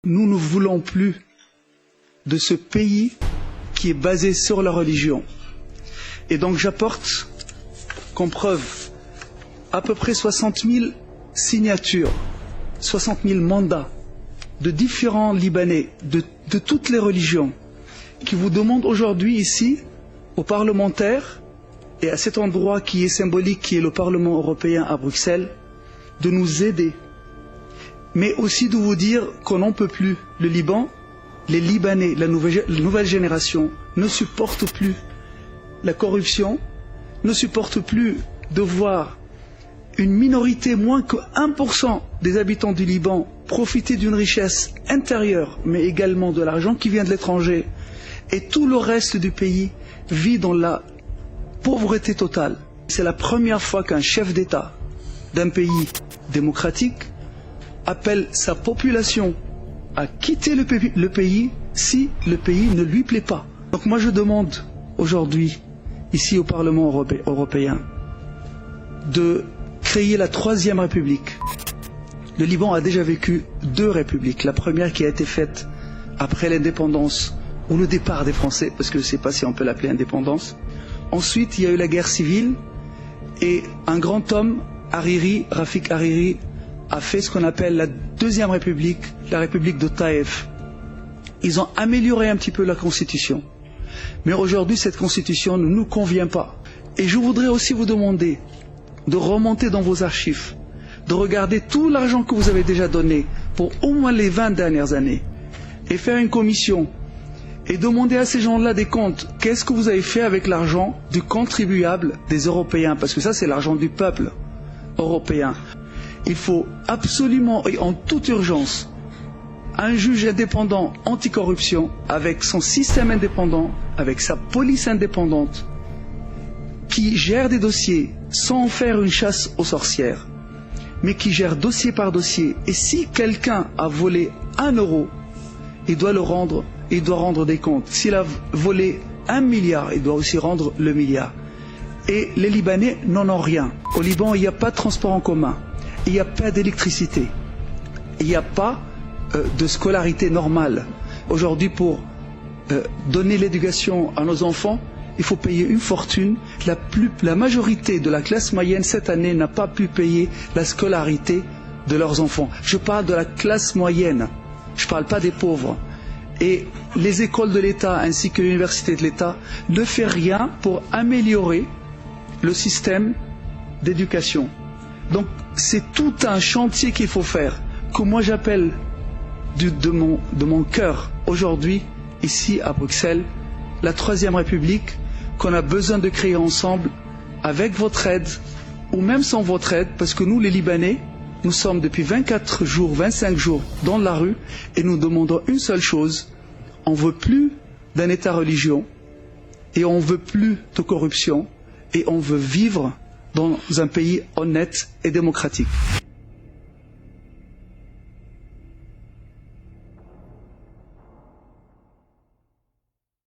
Nous ne voulons plus de ce pays qui est basé sur la religion. Et donc j'apporte comme preuve à peu près 60 000 signatures, 60 000 mandats de différents Libanais, de toutes les religions, qui vous demandent aujourd'hui ici, aux parlementaires, et à cet endroit qui est symbolique, qui est le Parlement européen à Bruxelles, de nous aider. Mais aussi de vous dire qu'on n'en peut plus. Le Liban, les Libanais, la nouvelle génération ne supportent plus la corruption, ne supportent plus de voir une minorité, moins que 1% des habitants du Liban, profiter d'une richesse intérieure, mais également de l'argent qui vient de l'étranger, et tout le reste du pays vit dans la pauvreté totale. C'est la première fois qu'un chef d'État d'un pays démocratique appelle sa population à quitter le pays si le pays ne lui plaît pas. Donc moi je demande aujourd'hui, ici au Parlement européen, de créer la troisième République. Le Liban a déjà vécu deux républiques. La première qui a été faite après l'indépendance, ou le départ des Français, parce que je ne sais pas si on peut l'appeler indépendance. Ensuite, il y a eu la guerre civile, et un grand homme, Rafik Hariri, a fait ce qu'on appelle la deuxième République, la République de Taïf. Ils ont amélioré un petit peu la Constitution. Mais aujourd'hui, cette Constitution ne nous convient pas. Et je voudrais aussi vous demander de remonter dans vos archives, de regarder tout l'argent que vous avez déjà donné pour au moins les 20 dernières années, et faire une commission, et demander à ces gens-là des comptes. Qu'est-ce que vous avez fait avec l'argent du contribuable des Européens? Parce que ça, c'est l'argent du peuple européen. Il faut absolument et en toute urgence un juge indépendant anticorruption avec son système indépendant, avec sa police indépendante qui gère des dossiers sans faire une chasse aux sorcières, mais qui gère dossier par dossier. Et si quelqu'un a volé 1 euro, il doit le rendre, il doit rendre des comptes. S'il a volé 1 milliard, il doit aussi rendre le milliard. Et les Libanais n'en ont rien. Au Liban, il n'y a pas de transport en commun. Il n'y a pas d'électricité, il n'y a pas de scolarité normale. Aujourd'hui, pour donner l'éducation à nos enfants, il faut payer une fortune. La majorité de la classe moyenne cette année n'a pas pu payer la scolarité de leurs enfants. Je parle de la classe moyenne, je ne parle pas des pauvres. Et les écoles de l'État ainsi que l'université de l'État ne font rien pour améliorer le système d'éducation. Donc c'est tout un chantier qu'il faut faire, que moi j'appelle de mon cœur aujourd'hui, ici à Bruxelles, la troisième République qu'on a besoin de créer ensemble, avec votre aide, ou même sans votre aide, parce que nous les Libanais, nous sommes depuis 24 jours, 25 jours dans la rue, et nous demandons une seule chose: on ne veut plus d'un État religieux, et on ne veut plus de corruption, et on veut vivre dans un pays honnête et démocratique.